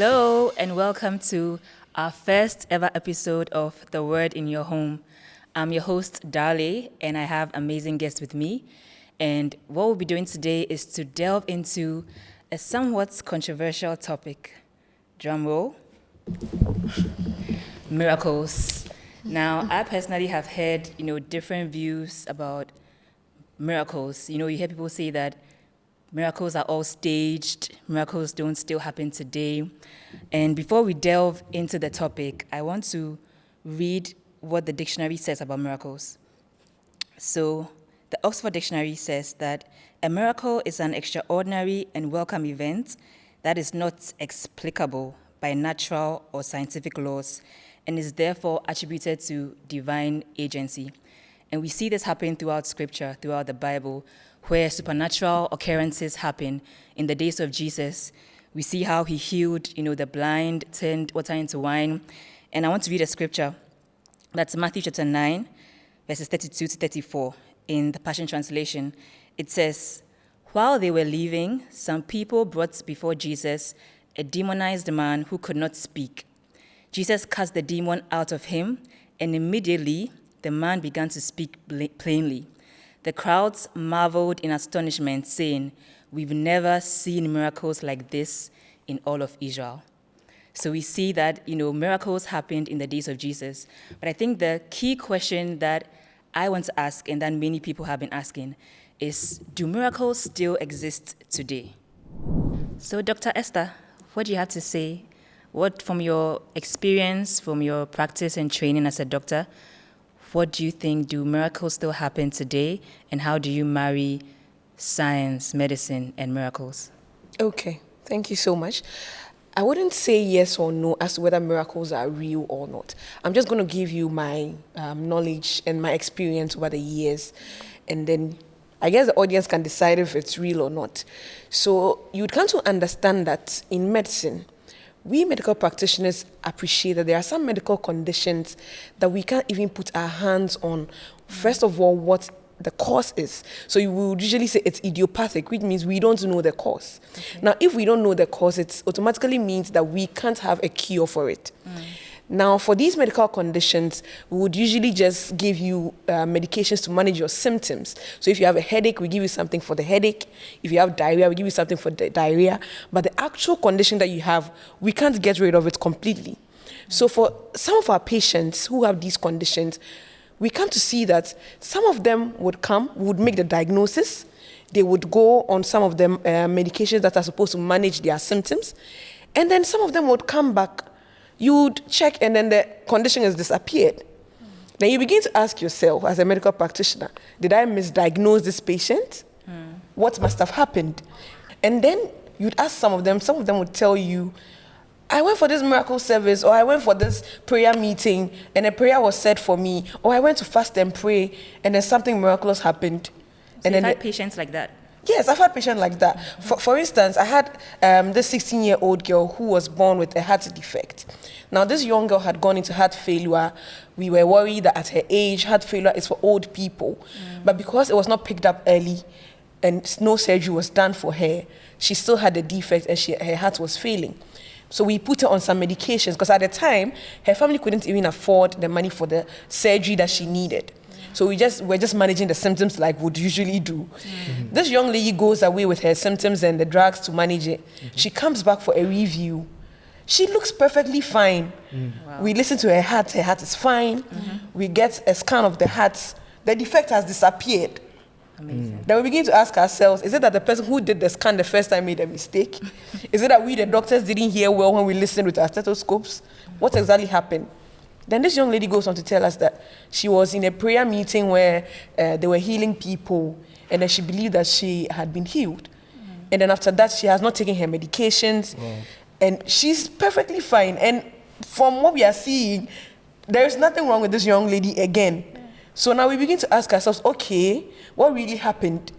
Hello and welcome to our first ever episode of The Word in Your Home. I'm your host, Darley, and I have amazing guests with me. And what we'll be doing today is to delve into a somewhat controversial topic. Drum roll. Miracles. Now, I personally have heard, different views about miracles. You hear people say that miracles are all staged, miracles don't still happen today. And before we delve into the topic, I want to read what the dictionary says about miracles. So, the Oxford Dictionary says that a miracle is an extraordinary and welcome event that is not explicable by natural or scientific laws and is therefore attributed to divine agency. And we see this happen throughout Scripture, throughout the Bible, where supernatural occurrences happen. In the days of Jesus, we see how he healed, the blind, turned water into wine. And I want to read a scripture. That's Matthew chapter 9, verses 32 to 34. In the Passion Translation, it says, "While they were leaving, some people brought before Jesus a demonized man who could not speak. Jesus cast the demon out of him, and immediately the man began to speak plainly. The crowds marveled in astonishment, saying, 'We've never seen miracles like this in all of Israel.'" So we see that, miracles happened in the days of Jesus. But I think the key question that I want to ask, and that many people have been asking, is, do miracles still exist today? So, Dr. Esther, what do you have to say? What, from your experience, from your practice and training as a doctor, what do you think, do miracles still happen today? And how do you marry science, medicine, and miracles? Okay, thank you so much. I wouldn't say yes or no as to whether miracles are real or not. I'm just going to give you my knowledge and my experience over the years, and then I guess the audience can decide if it's real or not. So you'd come to understand that in medicine, we medical practitioners appreciate that there are some medical conditions that we can't even put our hands on. First of all, what the cause is. So you would usually say it's idiopathic, which means we don't know the cause. Okay. Now, if we don't know the cause, it automatically means that we can't have a cure for it. Now, for these medical conditions, we would usually just give you medications to manage your symptoms. So if you have a headache, we give you something for the headache. If you have diarrhea, we give you something for the diarrhea. But the actual condition that you have, we can't get rid of it completely. So for some of our patients who have these conditions, we come to see that some of them would make the diagnosis. They would go on some of the medications that are supposed to manage their symptoms. And then some of them would come back. You would check, and then the condition has disappeared. Then you begin to ask yourself, as a medical practitioner, did I misdiagnose this patient? What must have happened? And then you'd ask some of them would tell you, I went for this miracle service, or I went for this prayer meeting, and a prayer was said for me, or I went to fast and pray, and then something miraculous happened. So and you've then had patients like that? Yes, I've had patients like that. For instance, I had this 16-year-old girl who was born with a heart defect. Now, this young girl had gone into heart failure. We were worried that at her age, heart failure is for old people. But because it was not picked up early and no surgery was done for her, she still had a defect and her heart was failing. So we put her on some medications because at the time, her family couldn't even afford the money for the surgery that she needed. So we're just managing the symptoms like we'd usually do. This young lady goes away with her symptoms and the drugs to manage it. She comes back for a review. She looks perfectly fine. Wow. We listen to her heart is fine. We get a scan of the heart. The defect has disappeared. Amazing. Then we begin to ask ourselves, is it that the person who did the scan the first time made a mistake? Is it that we, the doctors, didn't hear well when we listened with our stethoscopes? What exactly happened? Then this young lady goes on to tell us that she was in a prayer meeting where they were healing people, and then she believed that she had been healed. And then after that, she has not taken her medications, and she's perfectly fine. And from what we are seeing, there is nothing wrong with this young lady again. So now we begin to ask ourselves, okay, what really happened?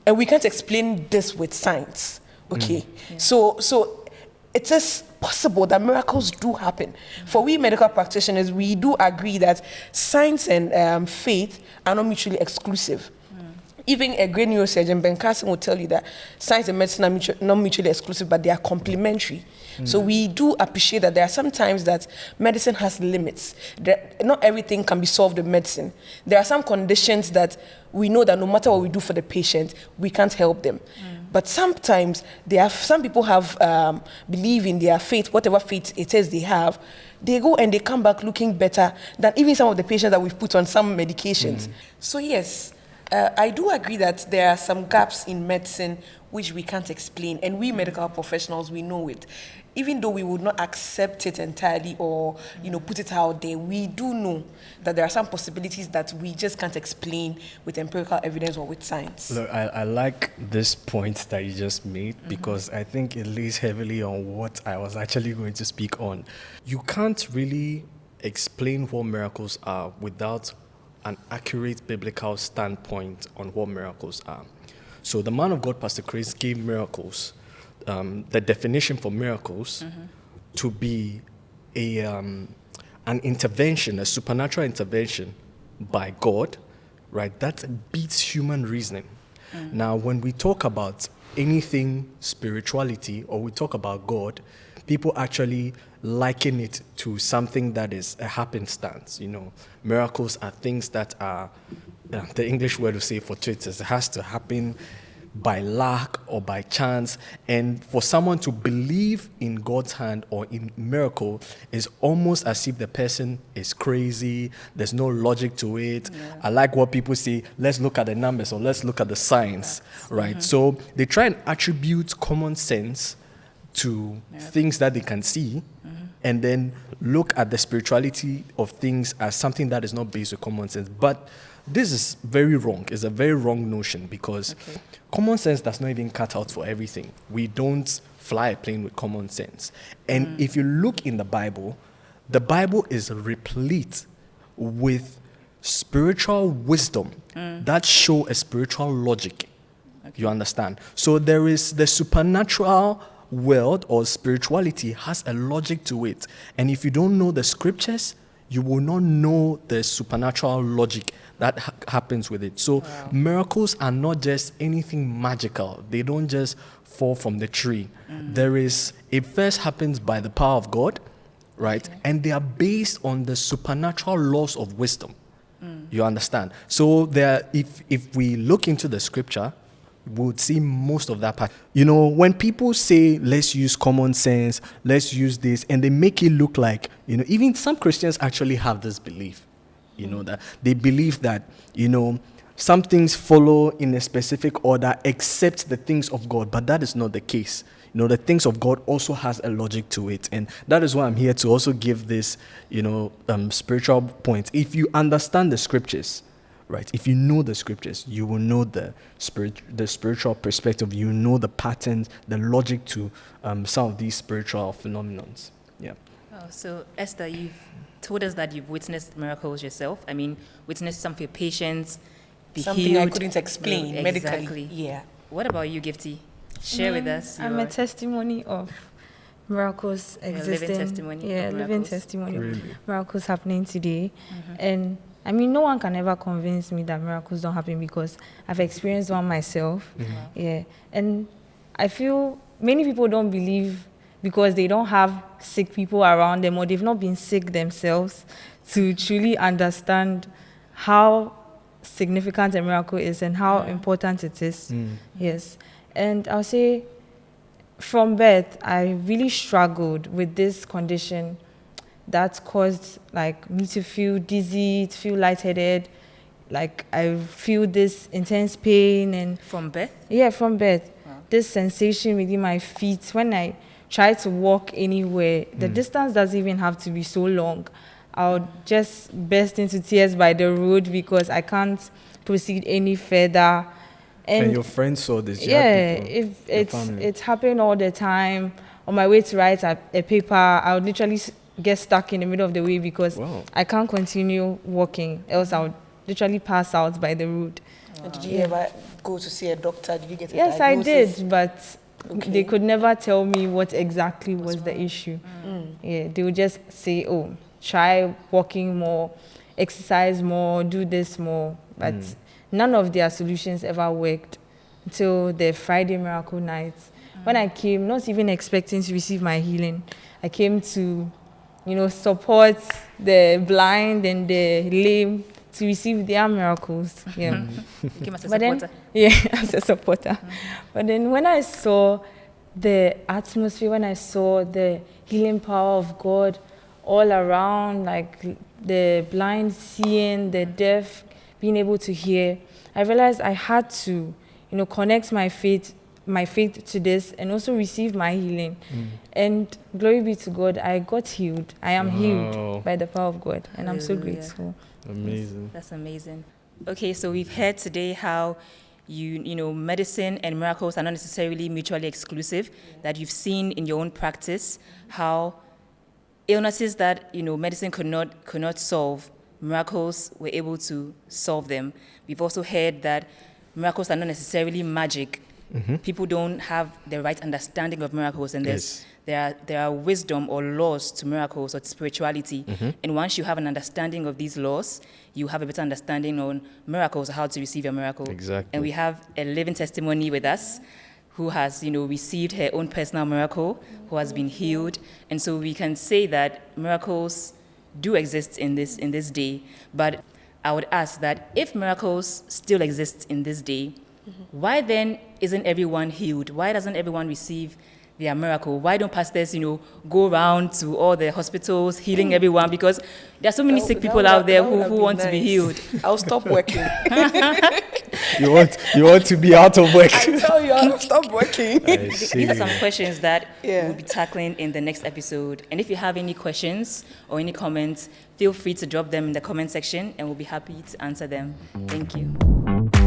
And we can't explain this with science, okay? So it is possible that miracles do happen. For we medical practitioners, we do agree that science and faith are not mutually exclusive. Even a great neurosurgeon, Ben Carson, will tell you that science and medicine are not mutually exclusive, but they are complementary. So we do appreciate that there are some times that medicine has limits. Not everything can be solved with medicine. There are some conditions that we know that no matter what we do for the patient, we can't help them. But sometimes some people have believe in their faith, whatever faith it is they have. They go and they come back looking better than even some of the patients that we've put on some medications. So yes, I do agree that there are some gaps in medicine which we can't explain, and we medical professionals, we know it. Even though we would not accept it entirely or put it out there, we do know that there are some possibilities that we just can't explain with empirical evidence or with science. Look, I like this point that you just made because I think it lays heavily on what I was actually going to speak on. You can't really explain what miracles are without an accurate biblical standpoint on what miracles are. So the man of God, Pastor Chris, gave miracles, the definition for miracles to be an intervention, a supernatural intervention by God, right? That beats human reasoning. Now, when we talk about anything spirituality or we talk about God, people actually liken it to something that is a happenstance. Miracles are things that are, the English word will say fortuitous. It has to happen by luck or by chance. And for someone to believe in God's hand or in miracle is almost as if the person is crazy. There's no logic to it. Yeah. I like what people say, let's look at the numbers or let's look at the science, right? So they try and attribute common sense to things that they can see, and then look at the spirituality of things as something that is not based on common sense. But this is very wrong. It's a very wrong notion because common sense does not even cut out for everything. We don't fly a plane with common sense. And if you look in the Bible is replete with spiritual wisdom that show a spiritual logic. You understand? So there is the supernatural world or spirituality has a logic to it. And if you don't know the scriptures, you will not know the supernatural logic that happens with it. So miracles are not just anything magical. They don't just fall from the tree. It first happens by the power of God, right? And they are based on the supernatural laws of wisdom. You understand? So if we look into the scripture, we would see most of that part. When people say, let's use common sense, let's use this, and they make it look like, even some Christians actually have this belief, that they believe that, some things follow in a specific order except the things of God, but that is not the case. The things of God also has a logic to it. And that is why I'm here to also give this, spiritual point. If you understand the scriptures, right? If you know the scriptures, you will know the spiritual perspective. You know the patterns, the logic to some of these spiritual phenomenons. Yeah. Oh, so Esther, you've told us that you've witnessed miracles yourself. I mean, witnessed some of your patients be Something healed. I couldn't explain medically. Exactly. Yeah. What about you, Gifty? Share with us. I'm a testimony of miracles existing. Living testimony. Yeah, of living miracles. testimony Really? of miracles happening today. And I mean, no one can ever convince me that miracles don't happen because I've experienced one myself. Yeah. And I feel many people don't believe because they don't have sick people around them or they've not been sick themselves to truly understand how significant a miracle is and how important it is. Yes. And I'll say from birth, I really struggled with this condition that caused me to feel dizzy, to feel lightheaded. I feel this intense pain and From birth? yeah, from birth. Wow. This sensation within my feet when I try to walk anywhere. The distance doesn't even have to be so long. I'll just burst into tears by the road because I can't proceed any further. And your friends saw this? It's happened all the time. On my way to write a paper, I would literally get stuck in the middle of the way because I can't continue walking, else I would literally pass out by the road. And did you ever go to see a doctor? Did you get a Yes, diagnosis? I did, but they could never tell me what exactly was the issue. Yeah, they would just say, try walking more, exercise more, do this more. But none of their solutions ever worked until the Friday miracle night. When I came, not even expecting to receive my healing, I came to, support the blind and the lame to receive their miracles. Yeah. You came as a But then, supporter. yeah, as a supporter. But then when I saw the atmosphere, when I saw the healing power of God all around, like the blind seeing, the deaf being able to hear, I realized I had to, connect my faith to this and also receive my healing. And glory be to God, I got healed. I am Wow. healed by the power of God, and I'm so Hallelujah. grateful. Amazing. That's amazing. Okay, so we've heard today how medicine and miracles are not necessarily mutually exclusive, that you've seen in your own practice how illnesses that, medicine could not solve, miracles were able to solve them. We've also heard that miracles are not necessarily magic. People don't have the right understanding of miracles, and there are wisdom or laws to miracles or to spirituality. And once you have an understanding of these laws, you have a better understanding on miracles, how to receive a miracle. Exactly. And we have a living testimony with us who has, received her own personal miracle, who has been healed. And so we can say that miracles do exist in this day. But I would ask that if miracles still exist in this day, why then isn't everyone healed? Why doesn't everyone receive their miracle? Why don't pastors, go around to all the hospitals healing everyone? Because there are so many sick people out there who want to be healed. I'll stop working. You want to be out of work. I tell you, I'll stop working. I see. These are some questions that Yeah. we'll be tackling in the next episode. And if you have any questions or any comments, feel free to drop them in the comment section and we'll be happy to answer them. Thank you.